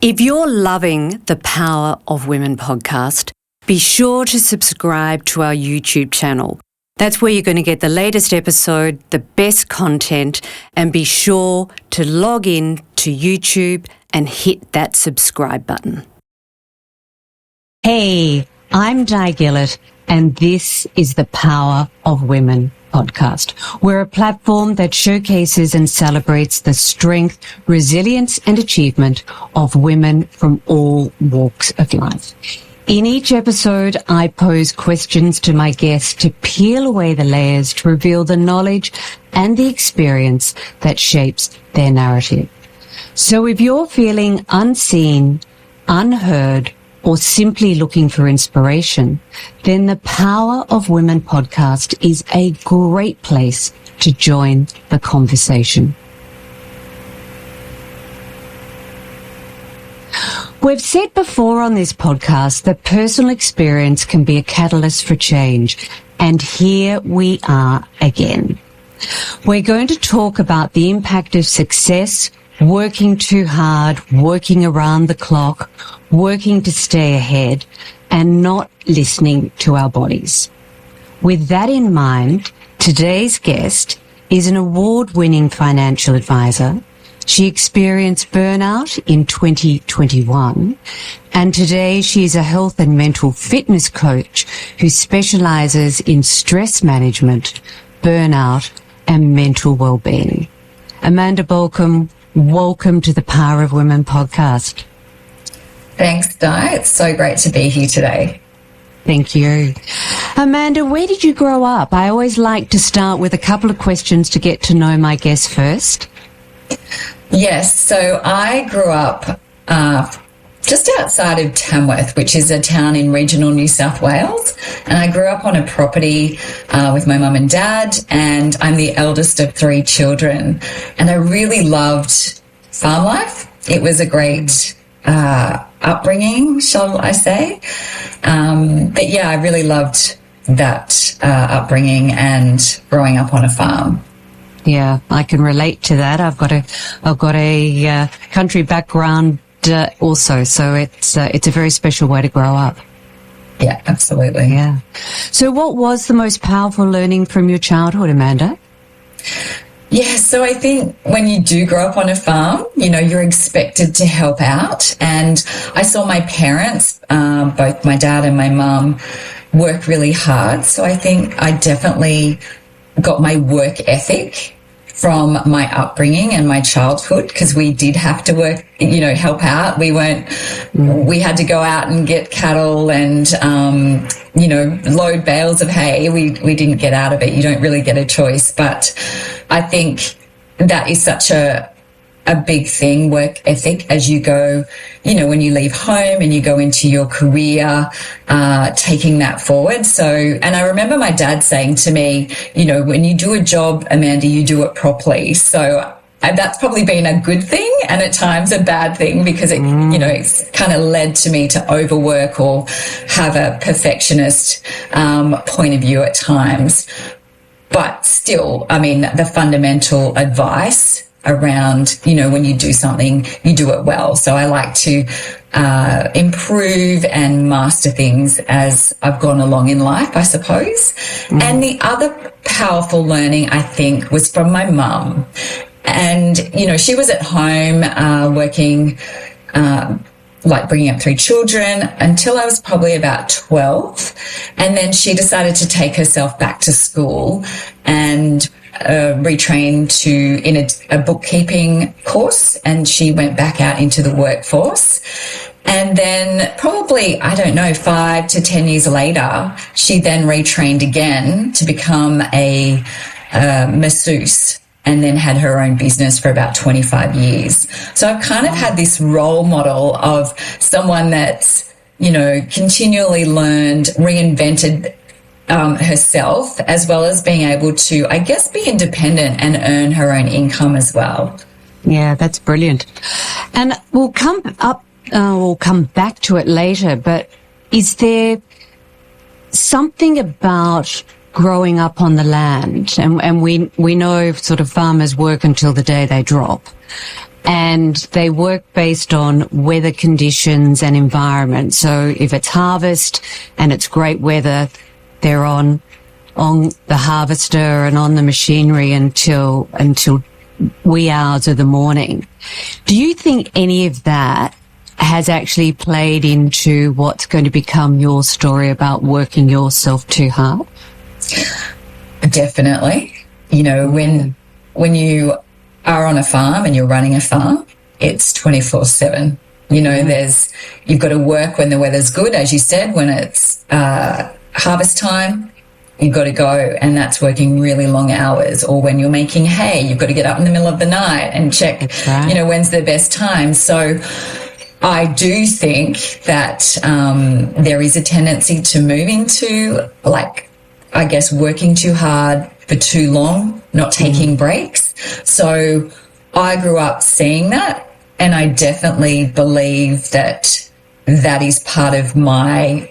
If you're loving the Power of Women podcast, be sure to subscribe to our YouTube channel. That's where you're going to get the latest episode, the best content, and be sure to log in to YouTube and hit that subscribe button. Hey, I'm Di Gillett, and this is the Power of Women podcast. We're a platform that showcases and celebrates the strength, resilience, and achievement of women from all walks of life. In each episode, I pose questions to my guests to peel away the layers to reveal the knowledge and the experience that shapes their narrative. So if you're feeling unseen, unheard, or simply looking for inspiration, then the Power of Women podcast is a great place to join the conversation. We've said before on this podcast that personal experience can be a catalyst for change, and here we are again. We're going to talk about the impact of success, working too hard, working around the clock, working to stay ahead, and not listening to our bodies. With that in mind, today's guest is an award-winning financial advisor. She experienced burnout in 2021, and today she is a health and mental fitness coach who specializes in stress management, burnout, and mental well-being. Amanda Balcombe, welcome to the Power of Women podcast. Thanks, Di. It's so great to be here today. Thank you. Amanda, where did you grow up? I always like to start with a couple of questions to get to know my guests first. Yes, so I grew up just outside of Tamworth, which is a town in regional New South Wales. And I grew up on a property with my mum and dad, and I'm the eldest of 3 children. And I really loved farm life. It was a great upbringing, shall I say. But yeah, I really loved that upbringing and growing up on a farm. Yeah, I can relate to that. I've got a country background also, so it's a very special way to grow up. Yeah, absolutely. Yeah. So what was the most powerful learning from your childhood, Amanda? Yeah, so I think when you do grow up on a farm, you're expected to help out. And I saw my parents, both my dad and my mum, work really hard. So I think I definitely got my work ethic from my upbringing and my childhood, because we did have to work, help out. We had to go out and get cattle and, load bales of hay. We didn't get out of it. You don't really get a choice. But I think that is such a big thing, work ethic, as you go, when you leave home and you go into your career, taking that forward. So, and I remember my dad saying to me, when you do a job, Amanda, you do it properly. So that's probably been a good thing and at times a bad thing, because it, it's kind of led to me to overwork or have a perfectionist point of view at times. But still, I mean, the fundamental advice around, when you do something, you do it well. So I like to improve and master things as I've gone along in life, I suppose. And the other powerful learning, I think, was from my mum. And, she was at home working, bringing up 3 children until I was probably about 12. And then she decided to take herself back to school and retrained in a bookkeeping course, and she went back out into the workforce. And then probably, 5 to 10 years later, she then retrained again to become a masseuse, and then had her own business for about 25 years. So I've kind of had this role model of someone that's, continually learned, reinvented herself, as well as being able to, I guess, be independent and earn her own income as well. Yeah, that's brilliant. And we'll come back to it later, but is there something about growing up on the land, and we know sort of farmers work until the day they drop, and they work based on weather conditions and environment. So if it's harvest and it's great weather, they're on the harvester and on the machinery until wee hours of the morning. Do you think any of that has actually played into what's going to become your story about working yourself too hard? Definitely. You know, when you are on a farm and you're running a farm, it's 24/7. You know, you've got to work when the weather's good, as you said. When it's harvest time, you've got to go, and that's working really long hours. Or when you're making hay, you've got to get up in the middle of the night and check, you know, when's the best time. So I do think that there is a tendency to move into, like, I guess, working too hard for too long, not taking breaks. So I grew up seeing that, and I definitely believe that is part of my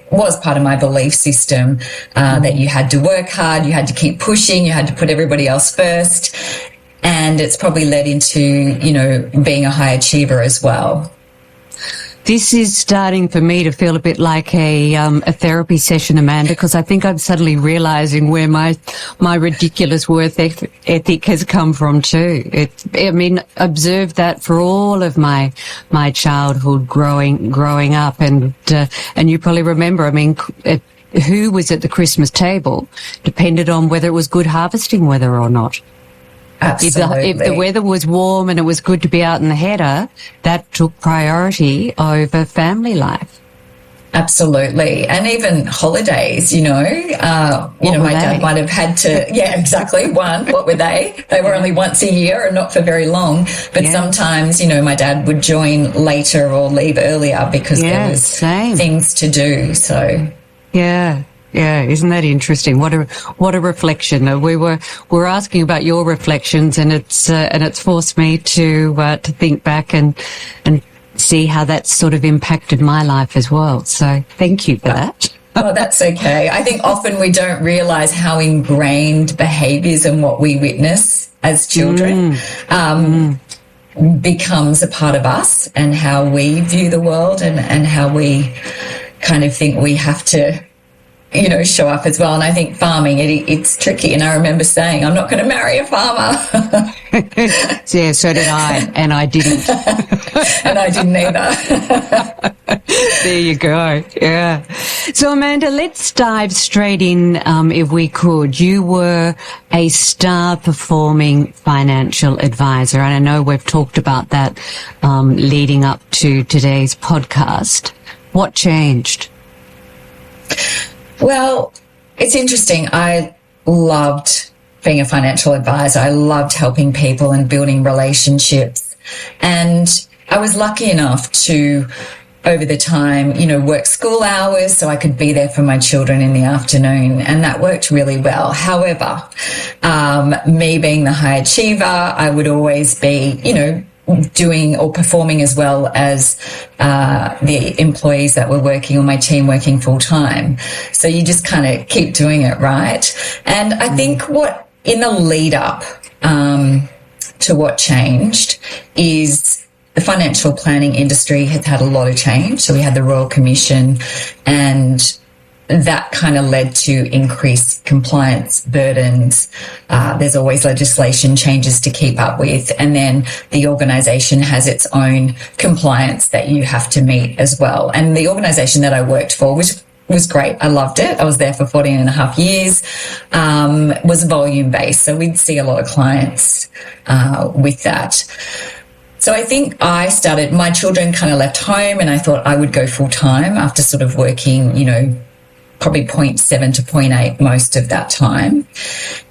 belief system, that you had to work hard, you had to keep pushing, you had to put everybody else first. And it's probably led into, you know, being a high achiever as well. This is starting for me to feel a bit like a therapy session, Amanda, because I think I'm suddenly realizing where my ridiculous work ethic has come from too. Observed that for all of my childhood growing up, and you probably remember, who was at the Christmas table depended on whether it was good harvesting weather or not. Absolutely. If the weather was warm and it was good to be out in the header, that took priority over family life. Absolutely. And even holidays, you know, my dad might have had to, yeah, exactly. What were they? They were only once a year and not for very long. But sometimes, you know, my dad would join later or leave earlier because there was things to do. So, yeah. Yeah, isn't that interesting? What a reflection. We're asking about your reflections, and it's forced me to think back and see how that's sort of impacted my life as well. So thank you for that. Oh, that's okay. I think often we don't realise how ingrained behaviours and what we witness as children becomes a part of us, and how we view the world, and how we kind of think we have to, you know, show up as well. And I think farming, it's tricky. And I remember saying, I'm not going to marry a farmer. Yeah, so did I, and I didn't. And I didn't either. There you go. Yeah. So, Amanda, let's dive straight in, if we could. You were a star performing financial advisor, and I know we've talked about that leading up to today's podcast. What changed? Well, it's interesting. I loved being a financial advisor. I loved helping people and building relationships. And I was lucky enough to, over the time, you know, work school hours so I could be there for my children in the afternoon. And that worked really well. However, me being the high achiever, I would always be, you know, doing or performing as well as the employees that were working, or my team working full time. So you just kind of keep doing it, right? And I think what in the lead up to what changed is the financial planning industry has had a lot of change. So we had the Royal Commission, and that kind of led to increased compliance burdens. There's always legislation changes to keep up with. And then the organisation has its own compliance that you have to meet as well. And the organisation that I worked for was great. I loved it. I was there for 14 and a half years, was volume based. So we'd see a lot of clients with that. So I think my children kind of left home, and I thought I would go full time after sort of working, you know, probably 0.7 to 0.8 most of that time.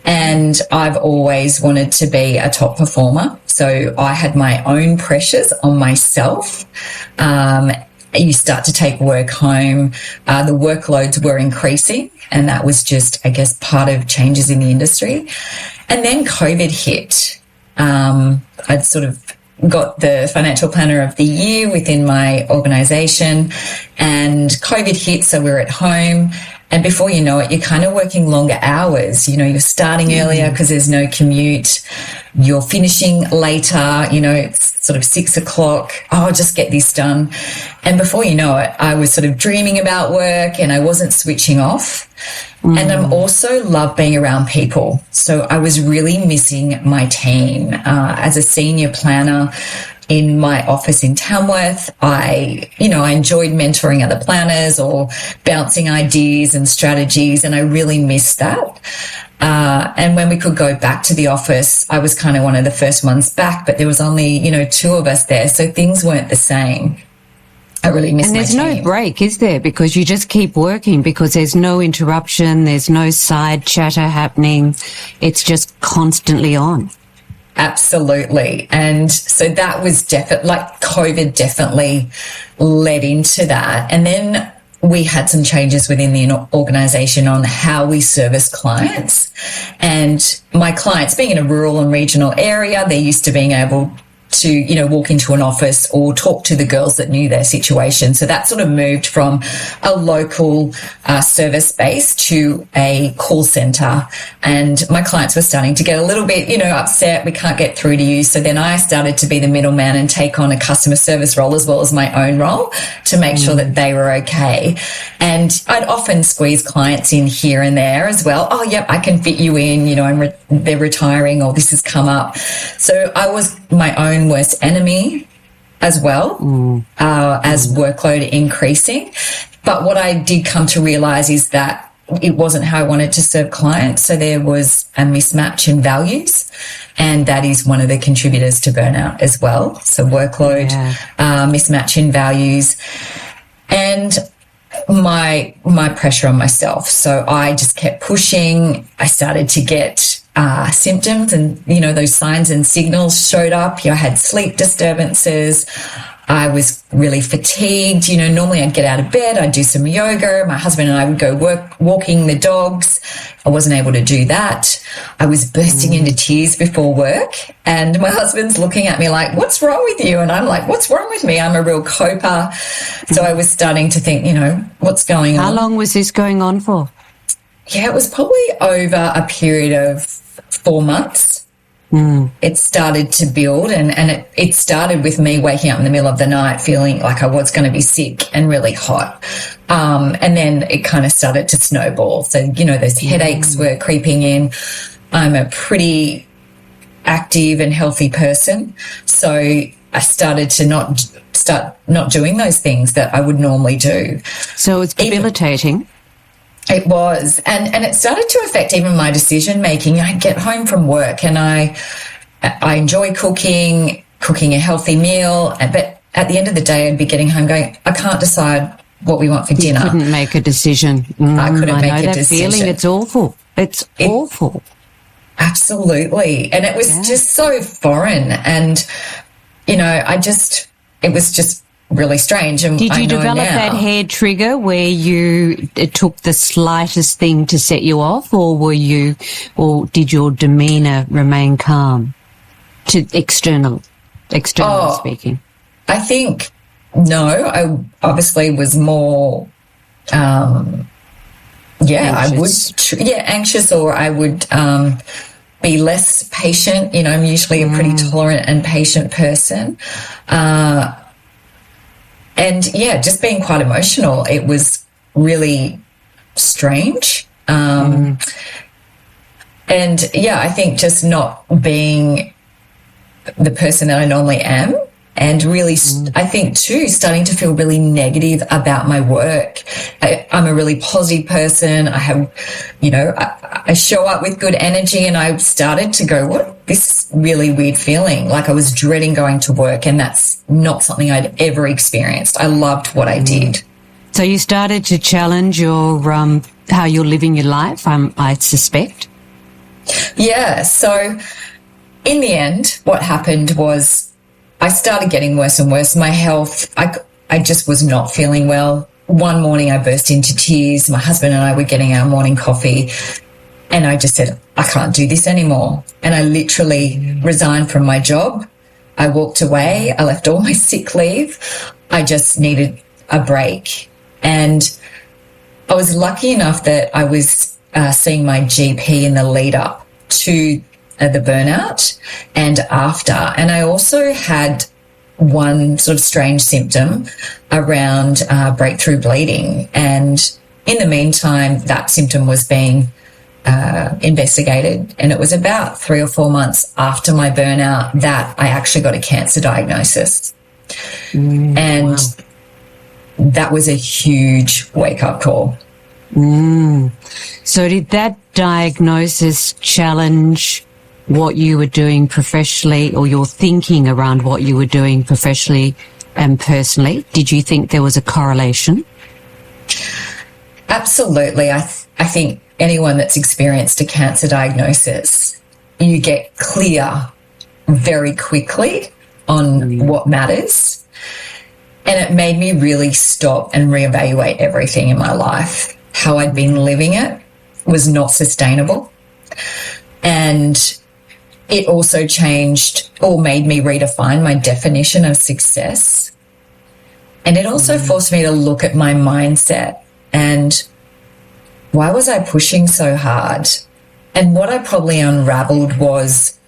And I've always wanted to be a top performer. So I had my own pressures on myself. You start to take work home. The workloads were increasing, and that was just, I guess, part of changes in the industry. And then COVID hit. I'd sort of got the Financial Planner of the Year within my organisation, and COVID hit, so we were at home, And before you know it, you're kind of working longer hours. You know, you're starting earlier because there's no commute. You're finishing later, you know, it's sort of 6 o'clock. Oh, I'll just get this done. And before you know it, I was sort of dreaming about work and I wasn't switching off. And I'm also love being around people. So I was really missing my team. As a senior planner in my office in Tamworth, I enjoyed mentoring other planners or bouncing ideas and strategies, and I really missed that. And when we could go back to the office, I was kind of one of the first ones back, but there was only, 2 of us there. So things weren't the same. I really miss my team. And there's no break, is there? Because you just keep working because there's no interruption. There's no side chatter happening. It's just constantly on. Absolutely. And so that was COVID definitely led into that. And then we had some changes within the organisation on how we service clients. And my clients, being in a rural and regional area, they're used to being able to, walk into an office or talk to the girls that knew their situation. So that sort of moved from a local service base to a call centre. And my clients were starting to get a little bit, upset. We can't get through to you. So then I started to be the middleman and take on a customer service role as well as my own role to make sure that they were okay. And I'd often squeeze clients in here and there as well. Oh, yep, I can fit you in. They're retiring or this has come up. So I was my own worst enemy as well, as workload increasing. But what I did come to realize is that it wasn't how I wanted to serve clients. So there was a mismatch in values, and that is one of the contributors to burnout as well. So workload, mismatch in values, and my pressure on myself. So I just kept pushing. I started to get symptoms, and those signs and signals showed up. I had sleep disturbances. I was really fatigued. Normally I'd get out of bed, I'd do some yoga. My husband and I would go walking the dogs. I wasn't able to do that. I was bursting into tears before work, and my husband's looking at me like, "What's wrong with you?" And I'm like, "What's wrong with me? I'm a real coper." So I was starting to think, what's going on? How long was this going on for? Yeah, it was probably over a period of 4 months. It started to build, and it started with me waking up in the middle of the night feeling like I was going to be sick and really hot. And then it kind of started to snowball. So, those headaches were creeping in. I'm a pretty active and healthy person. So I started to not doing those things that I would normally do. So it's debilitating. It was. And it started to affect even my decision making. I'd get home from work and I enjoy cooking a healthy meal. But at the end of the day, I'd be getting home going, I can't decide what we want for dinner. You couldn't make a decision. I couldn't make a decision. I know that feeling. It's awful. It's awful. Absolutely. And it was just so foreign. And, it was just really strange. And did you develop that hair trigger where it took the slightest thing to set you off, or did your demeanour remain calm externally speaking? I think no. I obviously was more anxious. Anxious, or I would be less patient. I'm usually a pretty tolerant and patient person. And just being quite emotional. It was really strange. And I think just not being the person that I normally am, and really, I think too, starting to feel really negative about my work. I'm a really positive person. I have, I show up with good energy, and I started to go, what? This really weird feeling, like I was dreading going to work, and that's not something I'd ever experienced. I loved what I did. So you started to challenge your how you're living your life, I suspect. Yeah. So in the end, what happened was I started getting worse and worse. My health, I just was not feeling well. One morning I burst into tears. My husband and I were getting our morning coffee, and I just said, I can't do this anymore. And I literally resigned from my job. I walked away. I left all my sick leave. I just needed a break. And I was lucky enough that I was seeing my GP in the lead up to the burnout and after. And I also had one sort of strange symptom around breakthrough bleeding. And in the meantime, that symptom was being investigated. And it was about 3 or 4 months after my burnout that I actually got a cancer diagnosis. And wow. That was a huge wake-up call. So did that diagnosis challenge what you were doing professionally, or your thinking around what you were doing professionally and personally? Did you think there was a correlation? Absolutely. I think anyone that's experienced a cancer diagnosis, you get clear very quickly on what matters. And it made me really stop and reevaluate everything in my life. How I'd been living it was not sustainable. And it also changed or made me redefine my definition of success. And it also forced me to look at my mindset and why was I pushing so hard? And what I probably unraveled was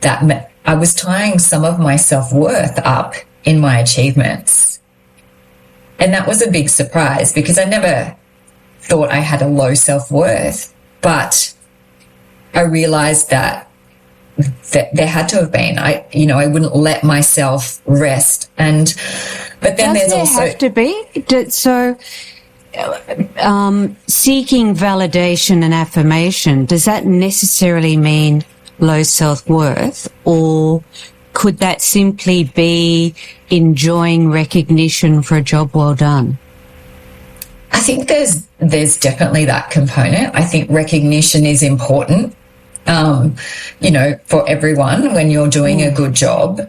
that I was tying some of my self-worth up in my achievements. And that was a big surprise because I never thought I had a low self-worth, but I realized that there had to have been. I wouldn't let myself rest. But then there's also have to be. So seeking validation and affirmation, does that necessarily mean low self-worth, or could that simply be enjoying recognition for a job well done? I think there's definitely that component. I think recognition is important, for everyone when you're doing a good job.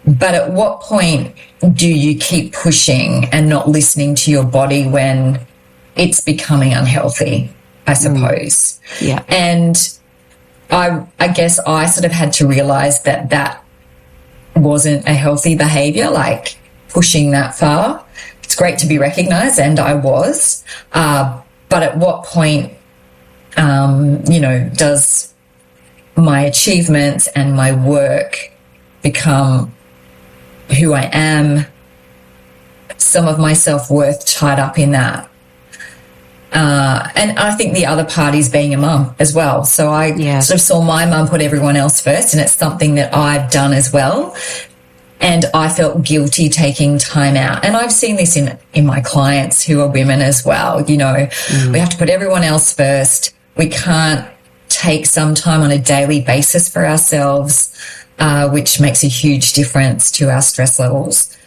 But at what point do you keep pushing and not listening to your body when it's becoming unhealthy, I suppose? Yeah. And I guess I sort of had to realize that wasn't a healthy behavior, like pushing that far. It's great to be recognized, and I was. But at what point, does my achievements and my work become who I am? Some of my self-worth tied up in that. And I think the other part is being a mum as well. So I sort of saw my mum put everyone else first, and it's something that I've done as well. And I felt guilty taking time out. And I've seen this in my clients who are women as well. We have to put everyone else first. We can't take some time on a daily basis for ourselves, which makes a huge difference to our stress levels.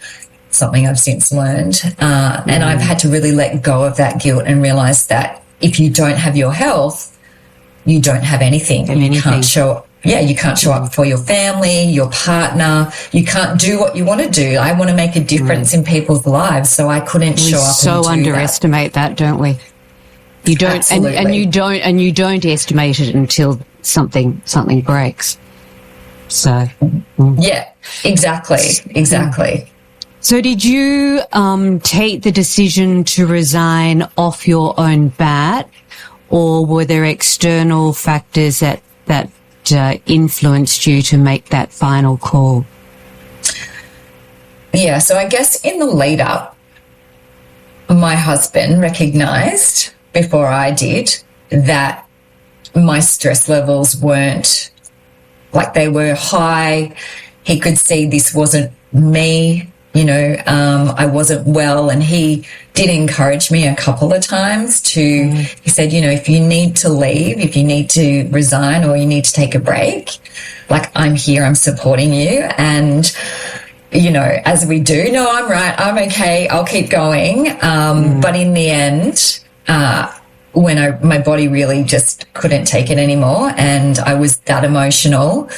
Something I've since learned. And I've had to really let go of that guilt and realize that if you don't have your health, you don't have anything. And you can't show up for your family, your partner. You can't do what you want to do. I want to make a difference in people's lives, so I couldn't show up. We so underestimate that, don't we? You don't, Absolutely. and you don't estimate it until something breaks. So yeah, exactly. So did you take the decision to resign off your own bat, or were there external factors that influenced you to make that final call? Yeah, so I guess in the lead up, my husband recognized before I did that my stress levels weren't, like, they were high. He could see this wasn't me. I wasn't well, and he did encourage me a couple of times he said, if you need to leave, if you need to resign or you need to take a break, like, I'm here, I'm supporting you. And, as we do, no, I'm right, I'm okay, I'll keep going. But in the end, when my body really just couldn't take it anymore and I was that emotional,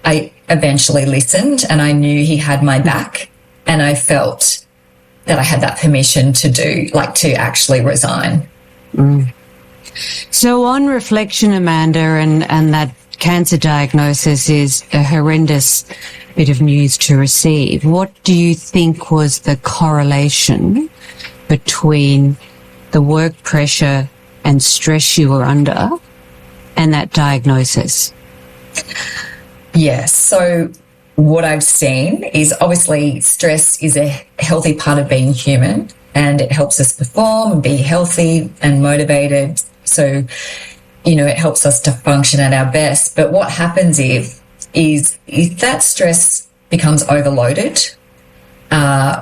I eventually listened, and I knew he had my back. And I felt that I had that permission to actually resign. So on reflection, Amanda, and that cancer diagnosis is a horrendous bit of news to receive. What do you think was the correlation between the work pressure and stress you were under and that diagnosis? Yes. So what I've seen is obviously stress is a healthy part of being human, and it helps us perform and be healthy and motivated. So, it helps us to function at our best. But what happens is if that stress becomes overloaded,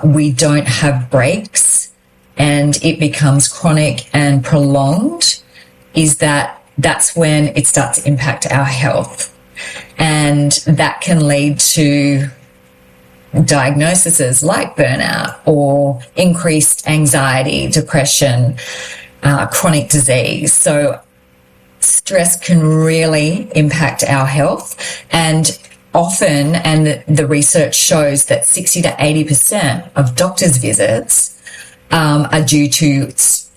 we don't have breaks and it becomes chronic and prolonged, that's when it starts to impact our health. And that can lead to diagnoses like burnout or increased anxiety, depression, chronic disease. So stress can really impact our health, and often, and the research shows that 60 to 80% of doctors' visits are due to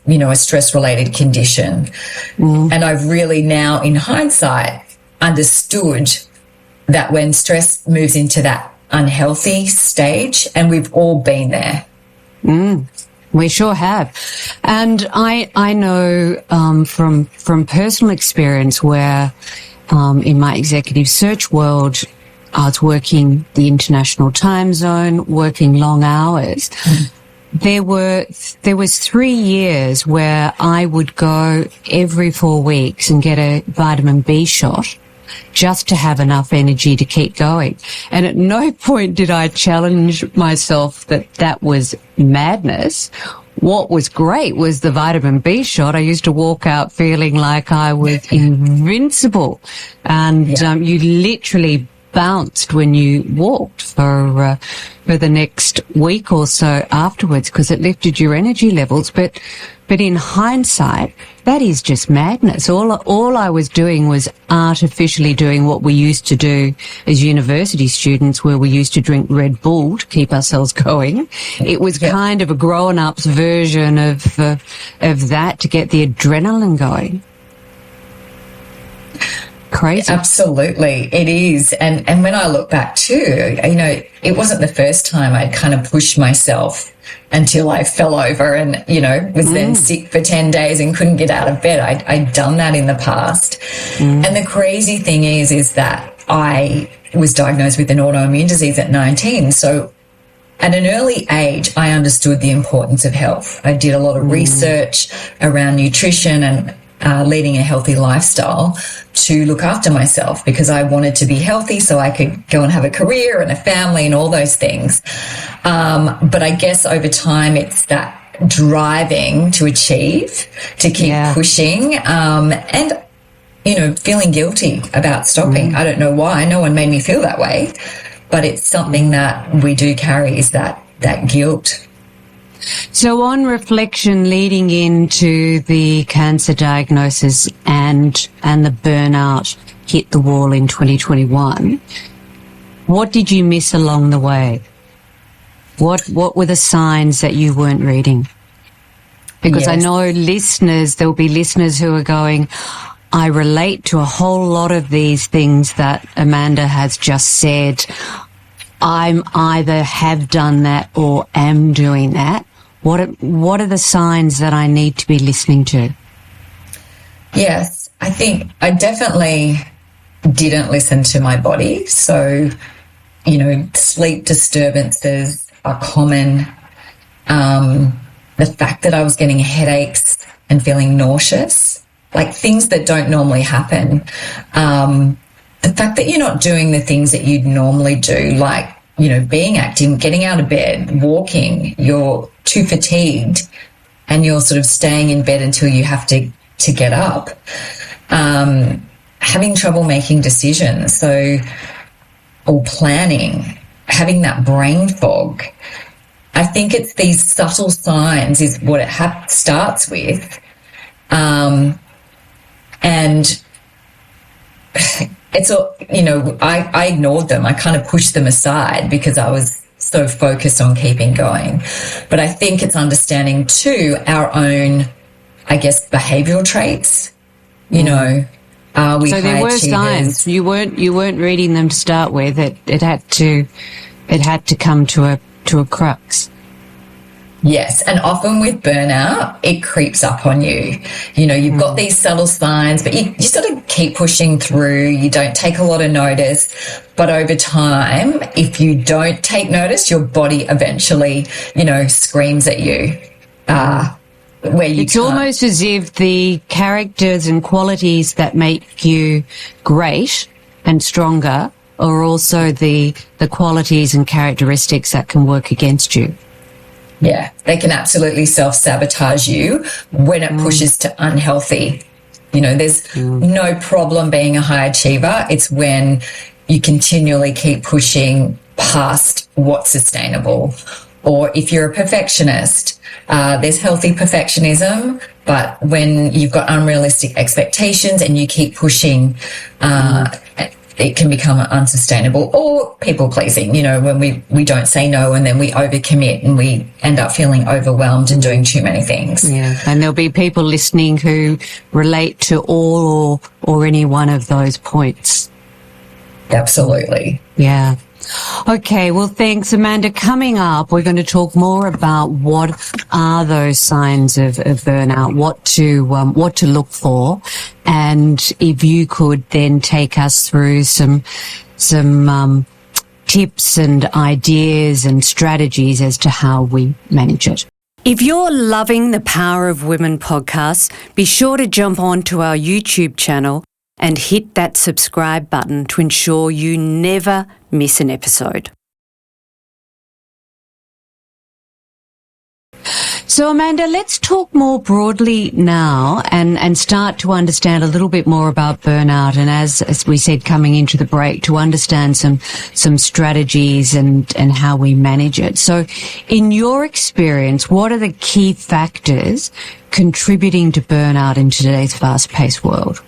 a stress-related condition. And I've really now, in hindsight, understood that when stress moves into that unhealthy stage, and we've all been there. We sure have. And I know from personal experience where in my executive search world, I was working the international time zone, working long hours. There was 3 years where I would go every 4 weeks and get a vitamin B shot just to have enough energy to keep going. And at no point did I challenge myself that was madness. What was great was the vitamin B shot. I used to walk out feeling like I was invincible. And you literally bounced when you walked for the next week or so afterwards, because it lifted your energy levels. But in hindsight, that is just madness. All I was doing was artificially doing what we used to do as university students, where we used to drink Red Bull to keep ourselves going. It was kind of a grown-up's version of that to get the adrenaline going. Crazy. Absolutely, it is. And when I look back too, it wasn't the first time I'd kind of pushed myself until I fell over and, was then sick for 10 days and couldn't get out of bed. I'd done that in the past. And the crazy thing is that I was diagnosed with an autoimmune disease at 19. So at an early age, I understood the importance of health. I did a lot of research around nutrition and leading a healthy lifestyle to look after myself, because I wanted to be healthy so I could go and have a career and a family and all those things. But I guess over time it's that driving to achieve, to keep pushing, and, feeling guilty about stopping. I don't know why. No one made me feel that way, but it's something that we do carry, is that guilt. So on reflection, leading into the cancer diagnosis and the burnout hit the wall in 2021, what did you miss along the way? What were the signs that you weren't reading? Because I know there will be listeners who are going, I relate to a whole lot of these things that Amanda has just said. I'm either have done that or am doing that. What are the signs that I need to be listening to? Yes, I think I definitely didn't listen to my body. So, sleep disturbances are common. The fact that I was getting headaches and feeling nauseous, like things that don't normally happen. The fact that you're not doing the things that you'd normally do, like, being active, getting out of bed, walking, you're too fatigued and you're sort of staying in bed until you have to get up. Having trouble making decisions, or planning, having that brain fog. I think it's these subtle signs is what it starts with. And it's all, I ignored them. I kind of pushed them aside because I was so focused on keeping going. But I think it's understanding too our own, I guess, behavioral traits. Are we so there were signs. You weren't reading them to start with. It had to come to a crux. Yes, and often with burnout, it creeps up on you. You know, you've got these subtle signs, but you sort of keep pushing through. You don't take a lot of notice. But over time, if you don't take notice, your body eventually, you know, screams at you. Where you It's almost as if the characters and qualities that make you great and stronger are also the qualities and characteristics that can work against you. Yeah, they can absolutely self-sabotage you when it pushes to unhealthy. You know, there's no problem being a high achiever. It's when you continually keep pushing past what's sustainable. Or if you're a perfectionist, there's healthy perfectionism, but when you've got unrealistic expectations and you keep pushing, it can become unsustainable. Or people pleasing, you know, when we don't say no and then we overcommit and we end up feeling overwhelmed and doing too many things. Yeah, and there'll be people listening who relate to all or any one of those points. Absolutely. Yeah. Okay, well, thanks, Amanda. Coming up, we're going to talk more about what are those signs of burnout, what to look for, and if you could then take us through some tips and ideas and strategies as to how we manage it. If you're loving the Power of Women podcast, be sure to jump on to our YouTube channel and hit that subscribe button to ensure you never miss an episode. So, Amanda, let's talk more broadly now and start to understand a little bit more about burnout. And as we said, coming into the break, to understand some strategies and how we manage it. So, in your experience, what are the key factors contributing to burnout in today's fast-paced world?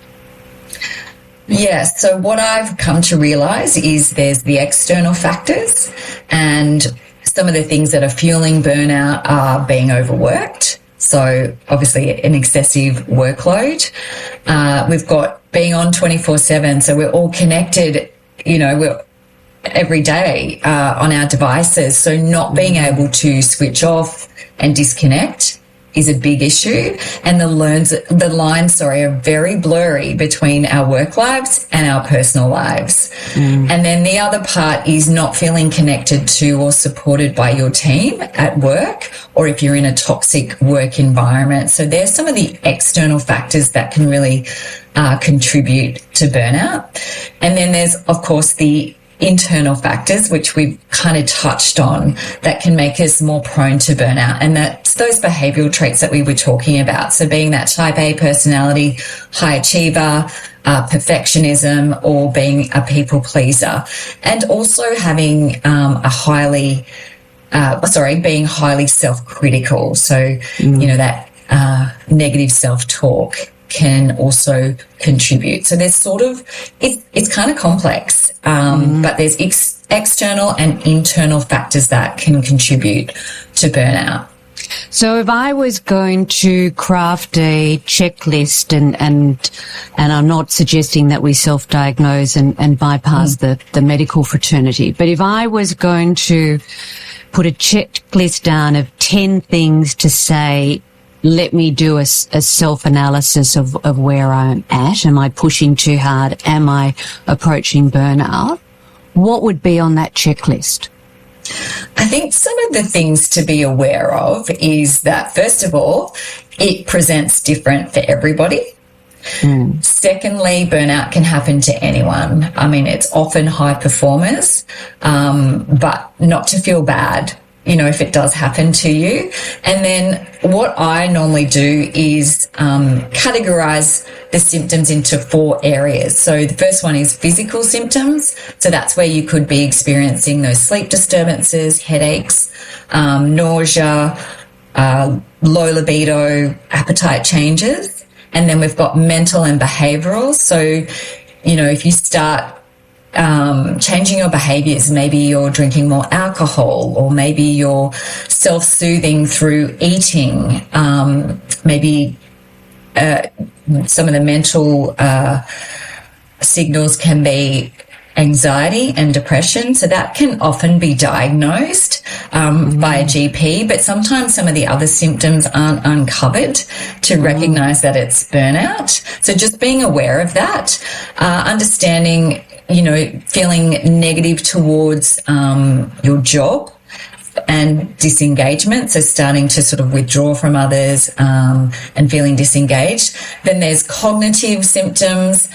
Yes. So what I've come to realize is there's the external factors, and some of the things that are fueling burnout are being overworked. So obviously an excessive workload. We've got being on 24/7. So we're all connected, you know, we're every day on our devices. So not being able to switch off and disconnect is a big issue, and the lines are very blurry between our work lives and our personal lives. And then the other part is not feeling connected to or supported by your team at work, or if you're in a toxic work environment. So there's some of the external factors that can really contribute to burnout. And then there's, of course, the internal factors, which we've kind of touched on, that can make us more prone to burnout. And that's those behavioral traits that we were talking about. So being that type A personality, high achiever, perfectionism, or being a people pleaser. And also having being highly self-critical. So, you know, that negative self-talk can also contribute. So there's sort of, it's kind of complex, but there's external and internal factors that can contribute to burnout. So if I was going to craft a checklist, and I'm not suggesting that we self-diagnose and bypass the medical fraternity, but if I was going to put a checklist down of 10 things to say, let me do a self-analysis of where I'm at. Am I pushing too hard? Am I approaching burnout? What would be on that checklist? I think some of the things to be aware of is that, first of all, it presents different for everybody. Secondly, burnout can happen to anyone. I mean, it's often high performers, but not to feel bad, you know, if it does happen to you. And then what I normally do is categorize the symptoms into 4 areas. So the first one is physical symptoms. So that's where you could be experiencing those sleep disturbances, headaches, nausea, low libido, appetite changes. And then we've got mental and behavioral. So, you know, if you start changing your behaviors, maybe you're drinking more alcohol, or maybe you're self-soothing through eating, maybe some of the mental signals can be anxiety and depression. So that can often be diagnosed by a GP, but sometimes some of the other symptoms aren't uncovered to recognize that it's burnout. So just being aware of that, understanding, feeling negative towards your job and disengagement, so starting to sort of withdraw from others and feeling disengaged. Then there's cognitive symptoms,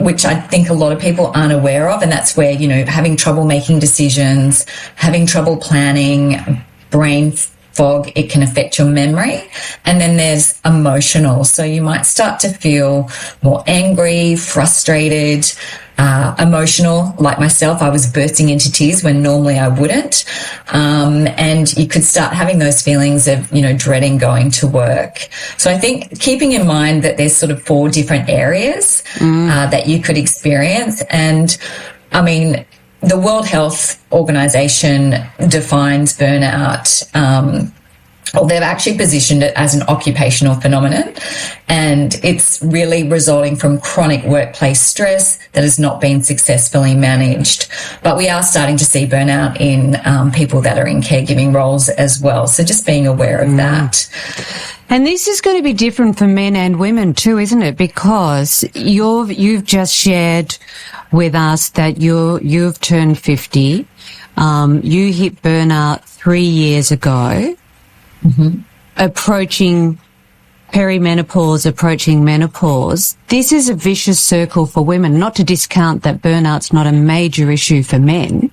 which I think a lot of people aren't aware of, and that's where, having trouble making decisions, having trouble planning, brain fog, it can affect your memory. And then there's emotional, so you might start to feel more angry, frustrated, emotional. Like myself, I was bursting into tears when normally I wouldn't. And you could start having those feelings of, dreading going to work. So I think keeping in mind that there's sort of 4 different areas that you could experience. And I mean, the World Health Organization defines burnout, or they've actually positioned it as an occupational phenomenon, and it's really resulting from chronic workplace stress that has not been successfully managed. But we are starting to see burnout in people that are in caregiving roles as well. So just being aware of that. And this is going to be different for men and women too, isn't it? Because you've just shared with us that you've turned 50. You hit burnout 3 years ago. Approaching perimenopause, approaching menopause. This is a vicious circle for women, not to discount that burnout's not a major issue for men,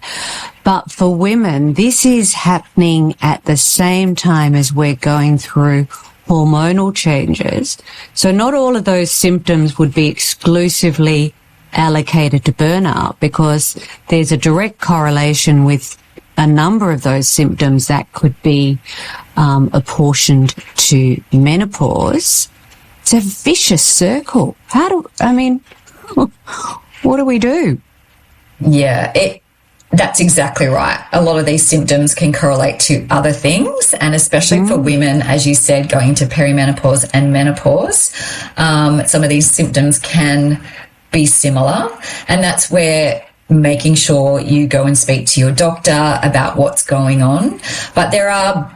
but for women, this is happening at the same time as we're going through hormonal changes. So not all of those symptoms would be exclusively allocated to burnout, because there's a direct correlation with a number of those symptoms that could be apportioned to menopause. It's a vicious circle. What do we do? Yeah, that's exactly right. A lot of these symptoms can correlate to other things, and especially for women, as you said, going to perimenopause and menopause, some of these symptoms can be similar, and that's where making sure you go and speak to your doctor about what's going on. But there are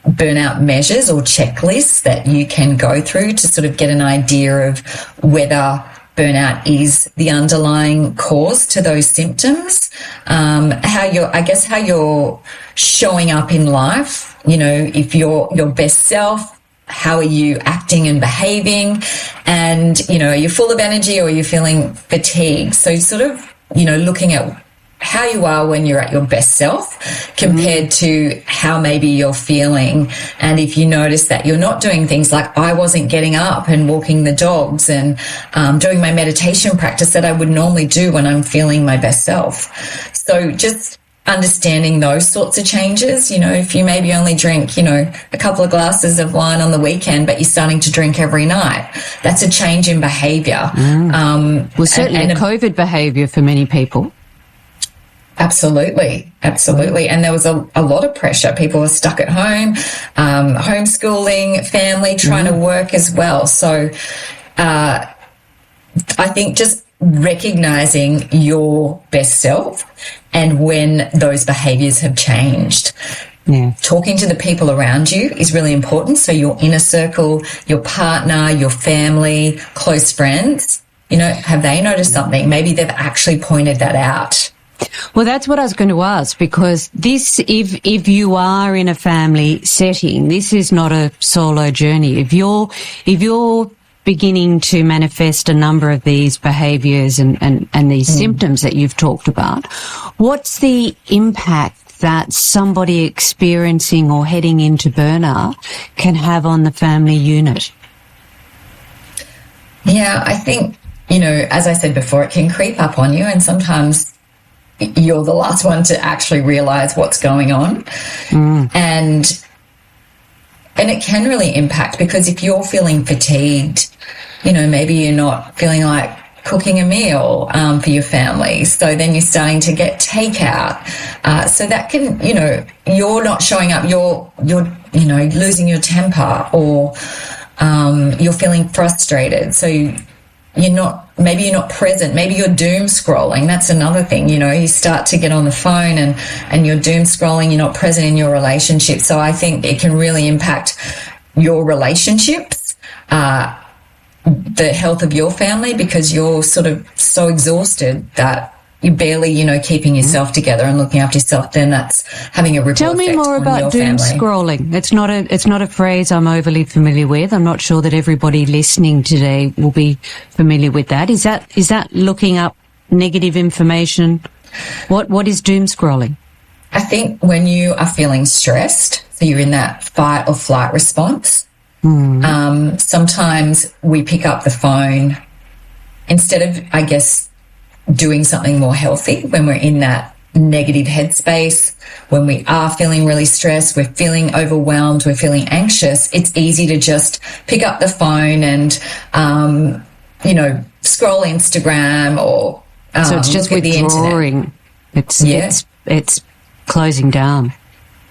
burnout measures or checklists that you can go through to sort of get an idea of whether burnout is the underlying cause to those symptoms, how you're showing up in life, if you're your best self, how are you acting and behaving, and, are you full of energy or are you feeling fatigued? So sort of, looking at how you are when you're at your best self compared to how maybe you're feeling. And if you notice that you're not doing things like I wasn't getting up and walking the dogs and doing my meditation practice that I would normally do when I'm feeling my best self. So just understanding those sorts of changes, if you maybe only drink, a couple of glasses of wine on the weekend, but you're starting to drink every night, that's a change in behaviour. Certainly a COVID behaviour for many people. Absolutely. And there was a lot of pressure. People were stuck at home, homeschooling, family, trying to work as well. So I think just recognizing your best self and when those behaviors have changed. Yeah. Talking to the people around you is really important. So your inner circle, your partner, your family, close friends, have they noticed something? Maybe they've actually pointed that out. Well, that's what I was going to ask, because this, if you are in a family setting, this is not a solo journey. If you're beginning to manifest a number of these behaviours and these symptoms that you've talked about, what's the impact that somebody experiencing or heading into burnout can have on the family unit? Yeah, I think, as I said before, it can creep up on you, and sometimes you're the last one to actually realise what's going on. And it can really impact, because if you're feeling fatigued, maybe you're not feeling like cooking a meal for your family. So then you're starting to get takeout. So that can, you're not showing up, you're losing your temper, or you're feeling frustrated. So maybe you're not present, maybe you're doom scrolling. That's another thing, you start to get on the phone and you're doom scrolling, you're not present in your relationship. So I think it can really impact your relationships, the health of your family, because you're sort of so exhausted that you're barely, keeping yourself together and looking after yourself. Then that's having a ripple Tell me effect more on about your doom family. scrolling. It's not a phrase I'm overly familiar with. I'm not sure that everybody listening today will be familiar with that. Is that looking up negative information? What is doom scrolling? I think when you are feeling stressed, so you're in that fight or flight response, sometimes we pick up the phone instead of, I guess, doing something more healthy when we're in that negative headspace, when we are feeling really stressed, we're feeling overwhelmed, we're feeling anxious. It's easy to just pick up the phone and, scroll Instagram or so it's just look at the withdrawing. It's closing down.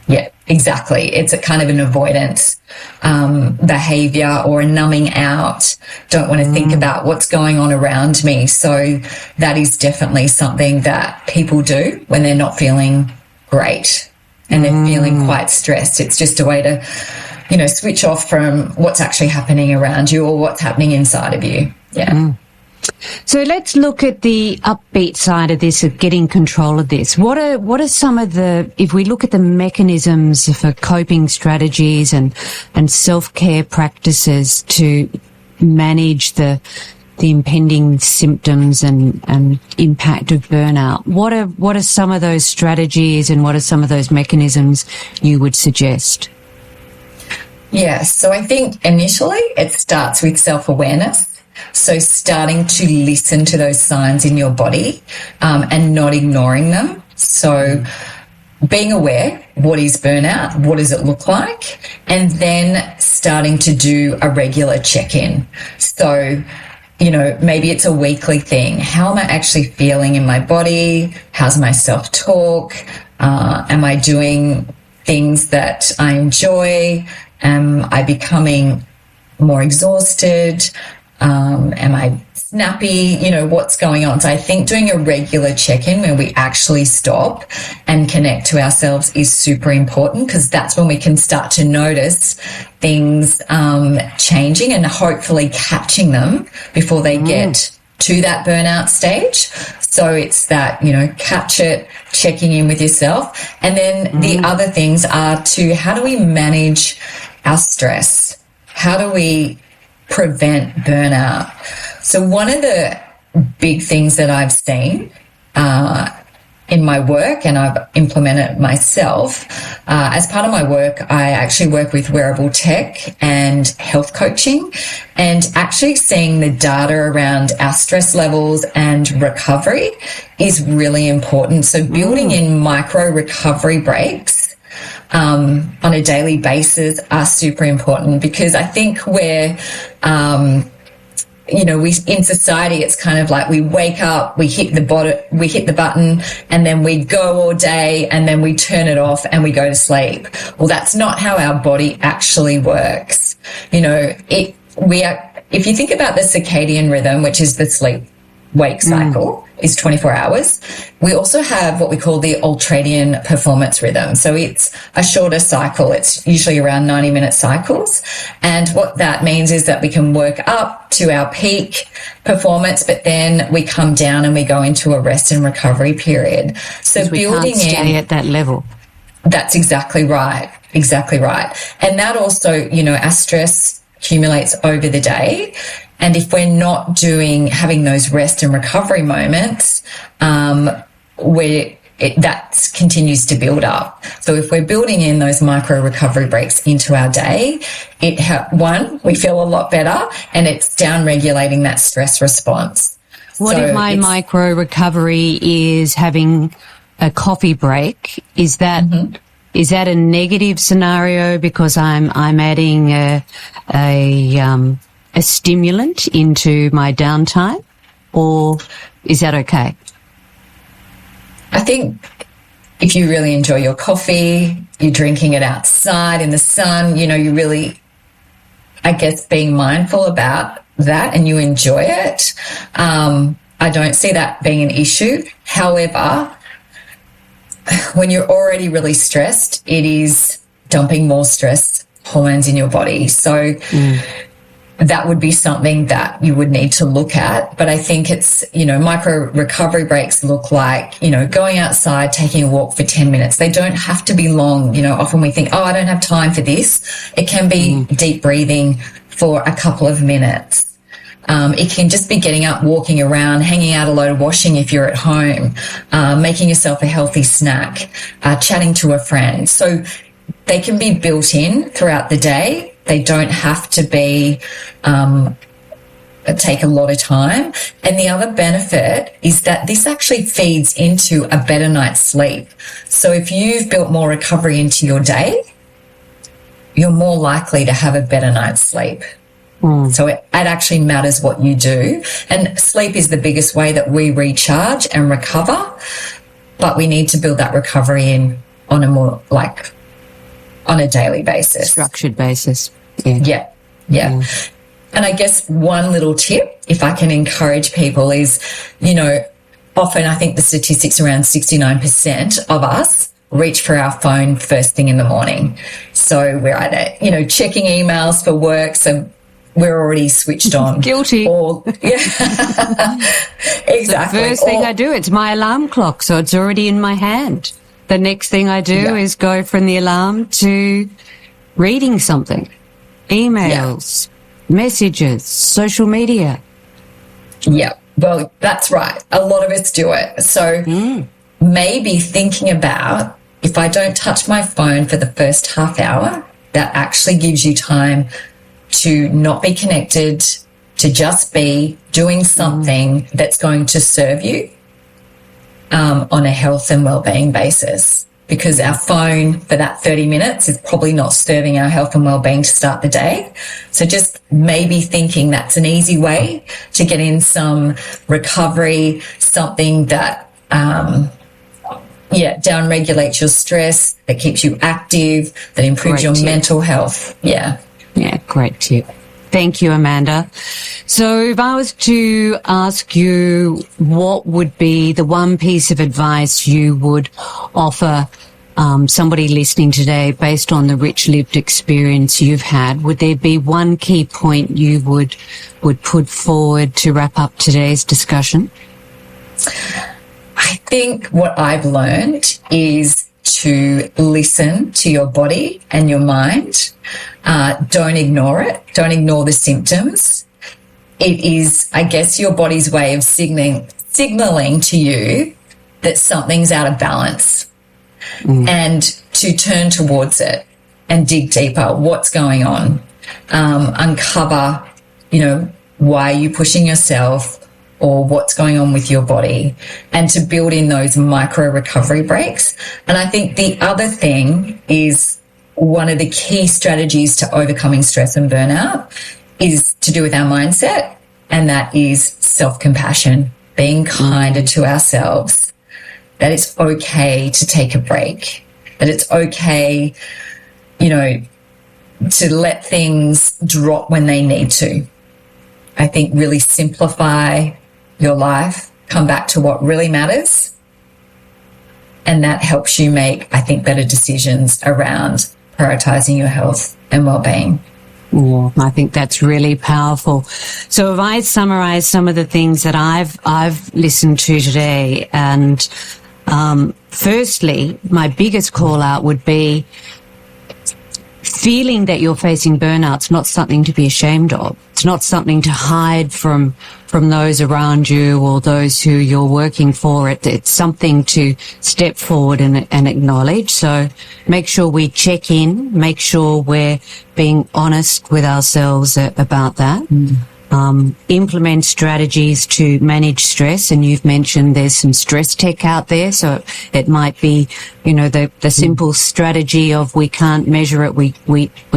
Yeah, exactly. It's a kind of an avoidance behavior or a numbing out. Don't want to think about what's going on around me. So that is definitely something that people do when they're not feeling great and they're feeling quite stressed. It's just a way to, switch off from what's actually happening around you or what's happening inside of you. Yeah. So let's look at the upbeat side of this, of getting control of this. What are some of if we look at the mechanisms for coping strategies and self-care practices to manage the impending symptoms and impact of burnout? What are some of those strategies and what are some of those mechanisms you would suggest? Yeah, so I think initially it starts with self-awareness. So starting to listen to those signs in your body and not ignoring them. So being aware, what is burnout? What does it look like? And then starting to do a regular check-in. So, maybe it's a weekly thing. How am I actually feeling in my body? How's my self-talk? Am I doing things that I enjoy? Am I becoming more exhausted? Am I snappy? What's going on? So I think doing a regular check-in where we actually stop and connect to ourselves is super important, because that's when we can start to notice things changing and hopefully catching them before they get to that burnout stage. So it's that, catch it, checking in with yourself. And then the other things are how do we manage our stress? How do we prevent burnout? So one of the big things that I've seen in my work, and I've implemented myself, as part of my work, I actually work with wearable tech and health coaching, and actually seeing the data around our stress levels and recovery is really important. So building in micro recovery breaks on a daily basis are super important, because I think we're, we in society, it's kind of like we wake up, we hit the button, and then we go all day, and then we turn it off and we go to sleep. Well, that's not how our body actually works. If you think about the circadian rhythm, which is the sleep-wake cycle, is 24 hours. We also have what we call the ultradian performance rhythm. So it's a shorter cycle. It's usually around 90-minute cycles. And what that means is that we can work up to our peak performance, but then we come down and we go into a rest and recovery period. So we building can't stay at that level. That's exactly right. Exactly right. And that also, our stress accumulates over the day. And if we're not having those rest and recovery moments, that continues to build up. So if we're building in those micro recovery breaks into our day, we feel a lot better, and it's down regulating that stress response. What if my micro recovery is having a coffee break? Is that a negative scenario because I'm adding a stimulant into my downtime, or is that okay? I think if you really enjoy your coffee, you're drinking it outside in the sun, you're really, I guess, being mindful about that and you enjoy it, I don't see that being an issue. However, when you're already really stressed, it is dumping more stress hormones in your body. So that would be something that you would need to look at. But I think it's, micro recovery breaks look like, going outside, taking a walk for 10 minutes. They don't have to be long. Often we think, I don't have time for this. It can be deep breathing for a couple of minutes. It can just be getting up, walking around, hanging out a load of washing if you're at home, making yourself a healthy snack, chatting to a friend. So they can be built in throughout the day. They don't have to be take a lot of time. And the other benefit is that this actually feeds into a better night's sleep. So if you've built more recovery into your day, you're more likely to have a better night's sleep. So it actually matters what you do. And sleep is the biggest way that we recharge and recover, but we need to build that recovery in on a more on a daily basis. Structured basis. Yeah. And I guess one little tip, if I can encourage people, is, often I think the statistics around 69% of us reach for our phone first thing in the morning. So we're either, checking emails for work, so we're already switched on. Guilty. Exactly. The first thing I do, it's my alarm clock, so it's already in my hand. The next thing I do is go from the alarm to reading something, emails, messages, social media. Yeah, well, that's right. A lot of us do it. So maybe thinking about, if I don't touch my phone for the first half hour, that actually gives you time to not be connected, to just be doing something that's going to serve you on a health and wellbeing basis. Because our phone for that 30 minutes is probably not serving our health and wellbeing to start the day. So just maybe thinking that's an easy way to get in some recovery, something that, down-regulates your stress, that keeps you active, that improves your mental health. Yeah, great tip. Thank you, Amanda. So if I was to ask you what would be the one piece of advice you would offer somebody listening today based on the rich lived experience you've had, would there be one key point you would put forward to wrap up today's discussion? I think what I've learned is to listen to your body and your mind. Don't ignore it. Don't ignore the symptoms. It is, I guess, your body's way of signaling to you that something's out of balance, and to turn towards it and dig deeper. What's going on? Uncover, why are you pushing yourself, or what's going on with your body, and to build in those micro recovery breaks. And I think the other thing is, one of the key strategies to overcoming stress and burnout is to do with our mindset, and that is self-compassion, being kinder to ourselves, that it's okay to take a break, that it's okay, to let things drop when they need to. I think really simplify your life, come back to what really matters, and that helps you make, I think, better decisions around prioritizing your health and well-being. Oh, I think that's really powerful. So if I summarize some of the things that I've listened to today, and firstly, my biggest call out would be feeling that you're facing burnout's not something to be ashamed of. It's not something to hide from those around you or those who you're working for. It's something to step forward and acknowledge. So make sure we check in, make sure we're being honest with ourselves about that. Implement strategies to manage stress, and you've mentioned there's some stress tech out there, so it might be, the simple strategy of we can't measure it, we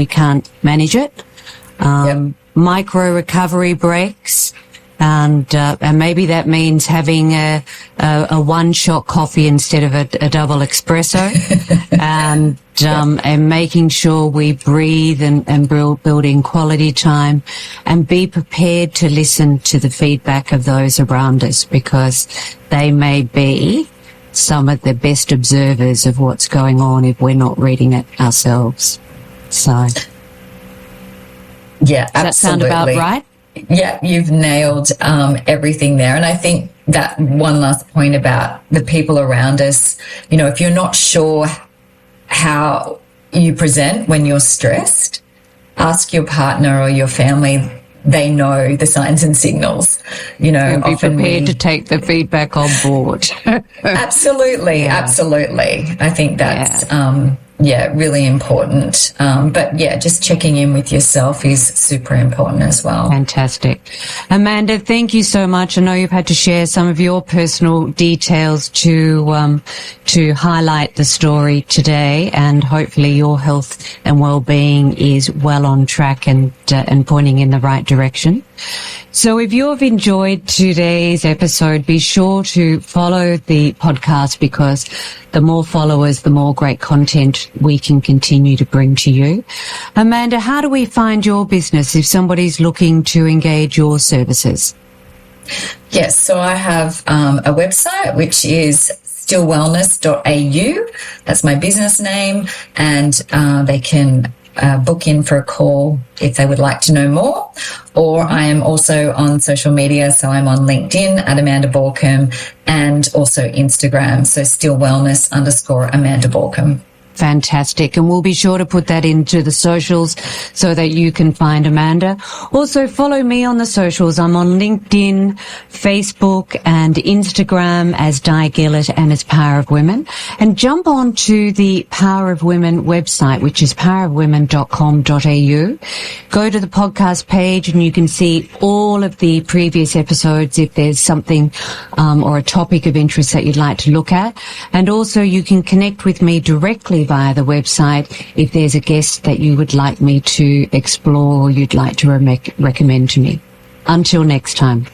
can't manage it. Micro recovery breaks, And maybe that means having a one-shot coffee instead of a double espresso, and making sure we breathe and build in quality time, and be prepared to listen to the feedback of those around us, because they may be some of the best observers of what's going on if we're not reading it ourselves. So, yeah, absolutely. Does that sound about right? Yeah, you've nailed everything there. And I think that one last point about the people around us, if you're not sure how you present when you're stressed, ask your partner or your family. They know the signs and signals, And be prepared to take the feedback on board. Absolutely. I think that's, really important. But just checking in with yourself is super important as well. Fantastic. Amanda, thank you so much. I know you've had to share some of your personal details to highlight the story today, and hopefully your health and well-being is well on track and pointing in the right direction. So if you've enjoyed today's episode, be sure to follow the podcast, because the more followers, the more great content we can continue to bring to you. Amanda, how do we find your business if somebody's looking to engage your services? Yes, so I have a website, which is stillwellness.au. That's my business name, and they can book in for a call if they would like to know more. Or I am also on social media, so I'm on LinkedIn at Amanda Balcombe, and also Instagram, so stillwellness_Amanda Balcombe. Fantastic. And we'll be sure to put that into the socials so that you can find Amanda. Also, follow me on the socials. I'm on LinkedIn, Facebook, and Instagram as Di Gillett and as Power of Women. And jump on to the Power of Women website, which is powerofwomen.com.au. Go to the podcast page and you can see all of the previous episodes if there's something or a topic of interest that you'd like to look at. And also you can connect with me directly via the website if there's a guest that you would like me to explore or you'd like to recommend to me. Until next time.